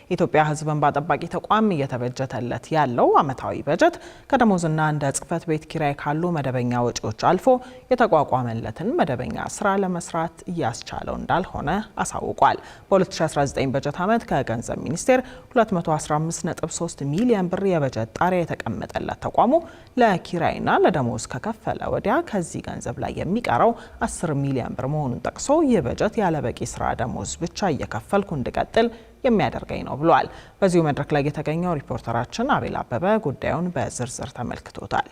ኢትዮጵያ ሕዝብ እንባ ጠባቂ ተቋም እየተበጀተለት ያለው ዓመታዊ በጀት ከደሞዝና እንደ ጽሕፈት ቤት ኪራይ ካሉ መደበኛ ወጪዎች አልፎ የተቋቋመለትን መደበኛ ስራ ለመስራት እያስቻለው እንዳልሆነ አሳውቋል። በ2019 በጀት ዓመት ከገንዘብ ሚኒስቴር 215.3 ሚሊዮን ብር የበጀት ጣሪያ የተቀመጠለት ተቋሙ ለኪራይና ለደሞዝ ከከፈለ ወዲያ ከዚህ ገንዘብ ላይ የሚቀረው 10 ሚሊዮን ብር መሆኑን ጠቅሶ ይህ በጀት ያለበቂ ስራ ደሞዝ ብቻ እየከፈልኩ እንድቀጥል የሚያደርገኝ ነው ብሏል። በዚሁ መድረክ ላይ የተገኘው ሪፖርተራችን አቤል አበበ ጉዳዩን በዝርዝር ተመልክቶታል።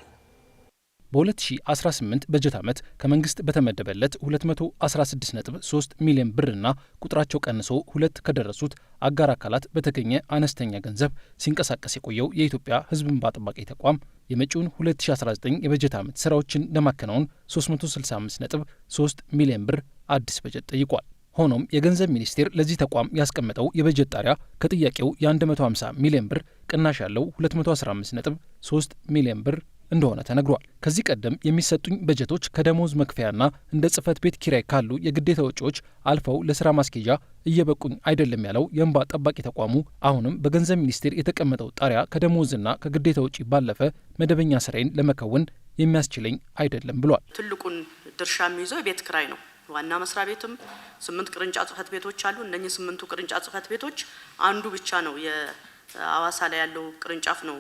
በ2018 በጀት ዓመት ከመንግስት በተመደበለት 216.3 ሚሊዮን ብርና ቁጥራቸው ቀንሶ 2 ከደረሱት አጋር አካላት በተገኘ አነስተኛ ገንዘብ ሲንቀሳቀስ የቆየው የኢትዮጵያ ሕዝብ እንባ ጠባቂ ተቋም የመጪውን 2019 የበጀት ዓመት ስራዎችን ለማከናወን 365.3 ሚሊዮን ብር አዲስ በጀት ጠይቋል። ሆኖም የገንዘብ ሚኒስቴር ለዚህ ተቋም ያስቀመጠው የበጀት ጣሪያ ከጥያቄው የ150 ሚሊዮን ብር ቅናሽ ያለው 215.3 ሚሊዮን ብር እንደሆነ ተነግሯል። ከዚህ ቀደም የሚሰጡኝ በጀቶች ከደሞዝ መክፈያና እንደ ጽሕፈት ቤት ኪራይ ካሉ የግዴታ ወጪዎች አልፈው ለስራ ማስኬጃ እየበቁኝ አይደለም ያለው የእንባ ጠባቂ ተቋሙ አሁንም በገንዘብ ሚኒስቴር የተቀመጠው ጣሪያ ከደሞዝና ከግዴታ ወጪ ባለፈ መደበኛ ስራዬን ለመከወን የሚያስችለኝ አይደለም ብሏል። ትልቁን ድርሻ የሚይዘው የቤት ኪራይ ነው። ዋና መስሪያ ቤትም 8 ቅርንጫፍ ጽሕፈት ቤቶች አሉ። እነኚህ 8ቱ ቅርንጫፍ ጽሕፈት ቤቶች አንዱ ብቻ ነው የአዋሳ ላይ ያለው ቅርንጫፍ ነው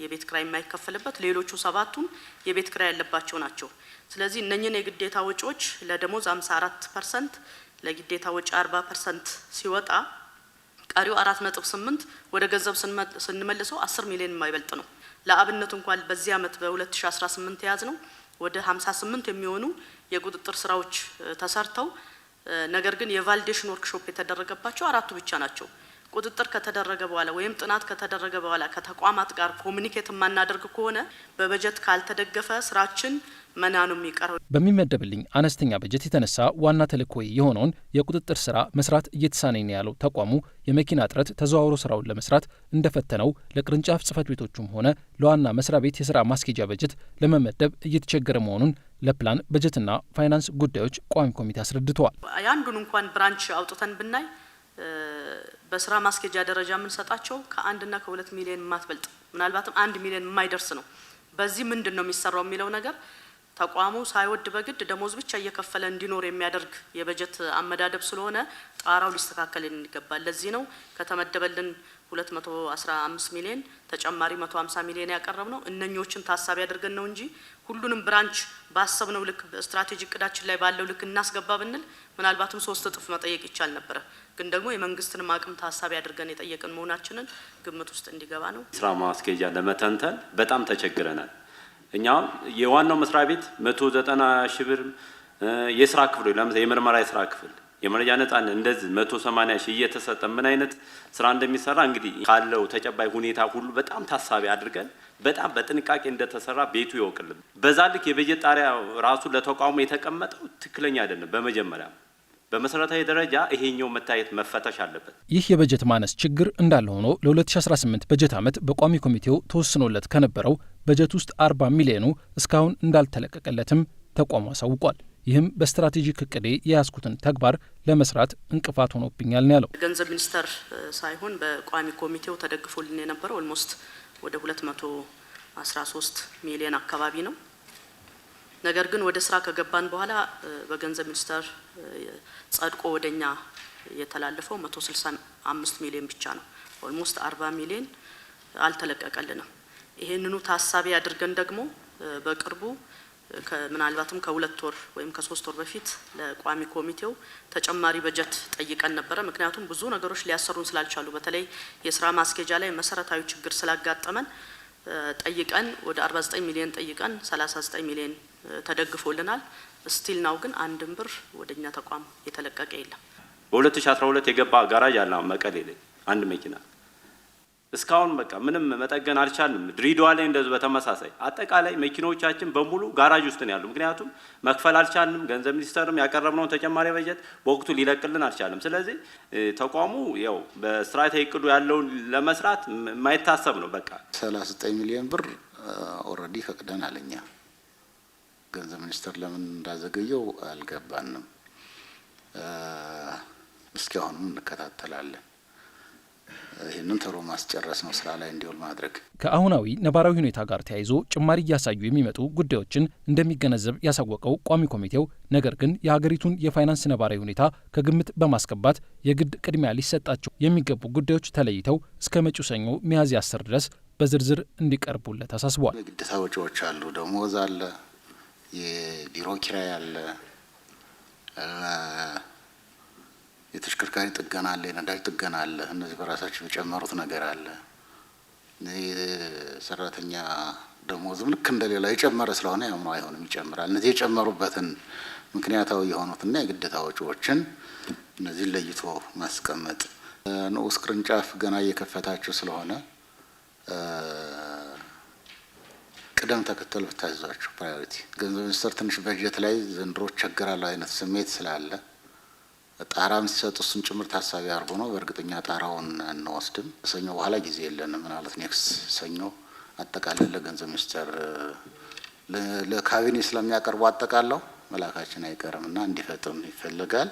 የቤት ኪራይ የማይከፈልበት። ሌሎቹ 7ቱም የቤት ኪራይ ያለባቸው ናቸው። ስለዚህ እነኚህን የግዴታ ወጪዎች ለደሞዝ 54%፣ ለግዴታ ወጪ 40% ሲወጣ ቀሪው 4.8 ወደ ገንዘብ ስንመልሰው 10 ሚሊዮን የማይበልጥ ነው። ለአብነት እንኳን በዚህ ዓመት በ2018 የያዝ ነው ወደ 58 የሚሆኑ የቁጥጥር ስራዎች ተሰርተው ነገር ግን የቫሊዴሽን ወርክሾፕ የተደረገባቸው 4ቱ ብቻ ናቸው። ቁጥጥር ከተደረገ በኋላ ወይም ጥናት ከተደረገ በኋላ ከተቋማት ጋር ኮሙኒኬት ማናደርግ ከሆነ በበጀት ካልተደገፈ ስራችን መናኑ የሚቀረው። በሚመደብልኝ አነስተኛ በጀት የተነሳ ዋና ተልዕኮዬ የሆነውን የቁጥጥር ስራ መስራት እየተሳነኝ ነው ያለው ተቋሙ የመኪና እጥረት ተዘዋውሮ ስራውን ለመስራት እንደፈተነው ለቅርንጫፍ ጽሕፈት ቤቶቹም ሆነ ለዋና መስሪያ ቤት የስራ ማስኬጃ በጀት ለመመደብ እየተቸገረ መሆኑን ለፕላን በጀትና ፋይናንስ ጉዳዮች ቋሚ ኮሚቴ አስረድተዋል። ያንዱን እንኳን ብራንች አውጥተን ብናይ በስራ ማስኬጃ ደረጃ የምንሰጣቸው ከ1 እና ከ2 ሚሊዮን ማትበልጥ ምናልባትም 1 ሚሊዮን የማይደርስ ነው። በዚህ ምንድነው የሚሰራው የሚለው ነገር ተቋሙ ሳይወድ በግድ ደሞዝ ብቻ እየከፈለ እንዲኖር የሚያደርግ የበጀት አመዳደብ ስለሆነ ጣራው ሊስተካከል ይገባል። ለዚህ ነው ከተመደበልን 215 ሚሊዮን ተጨማሪ 150 ሚሊዮን ያቀረብነው። እነኞችን ታሳቢ አድርገን ነው እንጂ ሁሉንም ብራንች ባሰብነው ልክ ስትራቴጂክ እቅዳችን ላይ ባለው ልክ እናስገባ ብንል ምናልባትም 3 እጥፍ መጠየቅ ይቻል ነበር። ግን ደግሞ የመንግስትን አቅም ታሳቢ አድርገን የጠየቅን መሆናችንን ግምት ውስጥ እንዲገባ ነው። ስራ ማስኬጃ ለመተንተን በጣም ተቸግረናል። እኛም የዋናው መስሪያ ቤት 190 ሺህ ብር የስራ ክፍል ለምሳሌ የምርመራ የስራ ክፍል የመረጃ ነጻነት እንደዚህ 180 ሺህ እየተሰጠ ምን አይነት ስራ እንደሚሰራ እንግዲህ ካለው ተጨባጭ ሁኔታ ሁሉ በጣም ታሳቢ አድርገን በጣም በጥንቃቄ እንደተሰራ ቤቱ ይወቅልን። በዛ ልክ የበጀት ጣሪያ ራሱ ለተቋሙ የተቀመጠው ትክክለኛ አይደለም። በመጀመሪያ በመሰረታዊ ደረጃ ይሄኛው መታየት መፈተሽ አለበት። ይህ የበጀት ማነስ ችግር እንዳለ ሆኖ ለ2018 በጀት ዓመት በቋሚ ኮሚቴው ተወስኖለት ከነበረው በጀት ውስጥ 40 ሚሊዮኑ እስካሁን እንዳልተለቀቀለትም ተቋሙ አሳውቋል። ይህም በስትራቴጂክ እቅዴ የያዝኩትን ተግባር ለመስራት እንቅፋት ሆኖብኛል ነው ያለው። ገንዘብ ሚኒስቴር ሳይሆን በቋሚ ኮሚቴው ተደግፎልን የነበረው ኦልሞስት ወደ 213 ሚሊዮን አካባቢ ነው። ነገር ግን ወደ ስራ ከገባን በኋላ በገንዘብ ሚኒስቴር ጸድቆ ወደኛ የተላለፈው 165 ሚሊዮን ብቻ ነው። ኦልሞስት 40 ሚሊዮን አልተለቀቀልንም። ይሄንኑ ታሳቢ አድርገን ደግሞ በቅርቡ ምናልባትም ከ2 ወር ወይም ከ3 ወር በፊት ለቋሚ ኮሚቴው ተጨማሪ በጀት ጠይቀን ነበረ። ምክንያቱም ብዙ ነገሮች ሊያሰሩን ስላልቻሉ በተለይ የስራ ማስኬጃ ላይ መሰረታዊ ችግር ስላጋጠመን ጠይቀን ወደ 49 ሚሊዮን ጠይቀን 39 ሚሊዮን ተደግፎልናል። ስቲል ናው ግን አንድም ብር ወደኛ ተቋም የተለቀቀ የለም። በ2012 የገባ ጋራጅ አለ መቀሌ ላይ አንድ መኪና እስካሁን በቃ ምንም መጠገን አልቻልንም። ድሬዳዋ ላይ እንደዚህ በተመሳሳይ አጠቃላይ መኪኖቻችን በሙሉ ጋራጅ ውስጥ ነው ያሉ። ምክንያቱም መክፈል አልቻልንም። ገንዘብ ሚኒስቴርም ያቀረብነውን ተጨማሪ በጀት በወቅቱ ሊለቅልን አልቻለም። ስለዚህ ተቋሙ ያው በስትራቴጂ እቅዱ ያለውን ለመስራት የማይታሰብ ነው። በቃ 39 ሚሊዮን ብር ኦልሬዲ ፈቅደን አለኛ ገንዘብ ሚኒስቴር ለምን እንዳዘገየው አልገባንም። እስኪ አሁንም እንከታተላለን። ይህንን ቶሎ ማስጨረስ ነው፣ ስራ ላይ እንዲውል ማድረግ። ከአሁናዊ ነባራዊ ሁኔታ ጋር ተያይዞ ጭማሪ እያሳዩ የሚመጡ ጉዳዮችን እንደሚገነዘብ ያሳወቀው ቋሚ ኮሚቴው ነገር ግን የሀገሪቱን የፋይናንስ ነባራዊ ሁኔታ ከግምት በማስገባት የግድ ቅድሚያ ሊሰጣቸው የሚገቡ ጉዳዮች ተለይተው እስከ መጪው ሰኞ ሚያዝያ 10 ድረስ በዝርዝር እንዲቀርቡለት አሳስቧል። የግዴታ ወጪዎች አሉ፣ ደሞዝ አለ፣ የቢሮ ኪራይ አለ፣ የተሽከርካሪ ጥገና አለ፣ የነዳጅ ጥገና አለ። እነዚህ በራሳቸው የጨመሩት ነገር አለ። ሰራተኛ ደሞዝም ልክ እንደሌላ የጨመረ ስለሆነ ያው ነው አይሆንም፣ ይጨምራል። እነዚህ የጨመሩበትን ምክንያታዊ የሆኑትና የግዴታ ወጪዎችን እነዚህ ለይቶ ማስቀመጥ። ንዑስ ቅርንጫፍ ገና እየከፈታችሁ ስለሆነ ቅደም ተከተል ብታዟቸው ፕራዮሪቲ። ገንዘብ ሚኒስቴር ትንሽ በጀት ላይ ዘንድሮ ቸገራለሁ አይነት ስሜት ስላለ ጣራም ሲሰጡ እሱን ጭምር ታሳቢ አድርጎ ነው። በእርግጠኛ ጣራውን እንወስድም። ሰኞ በኋላ ጊዜ የለንም ማለት ኔክስት ሰኞ አጠቃላይ ለገንዘብ ሚኒስቴር ለካቢኔ ስለሚያቀርቡ አጠቃለው መላካችን አይቀርምና እንዲፈጥም ይፈልጋል።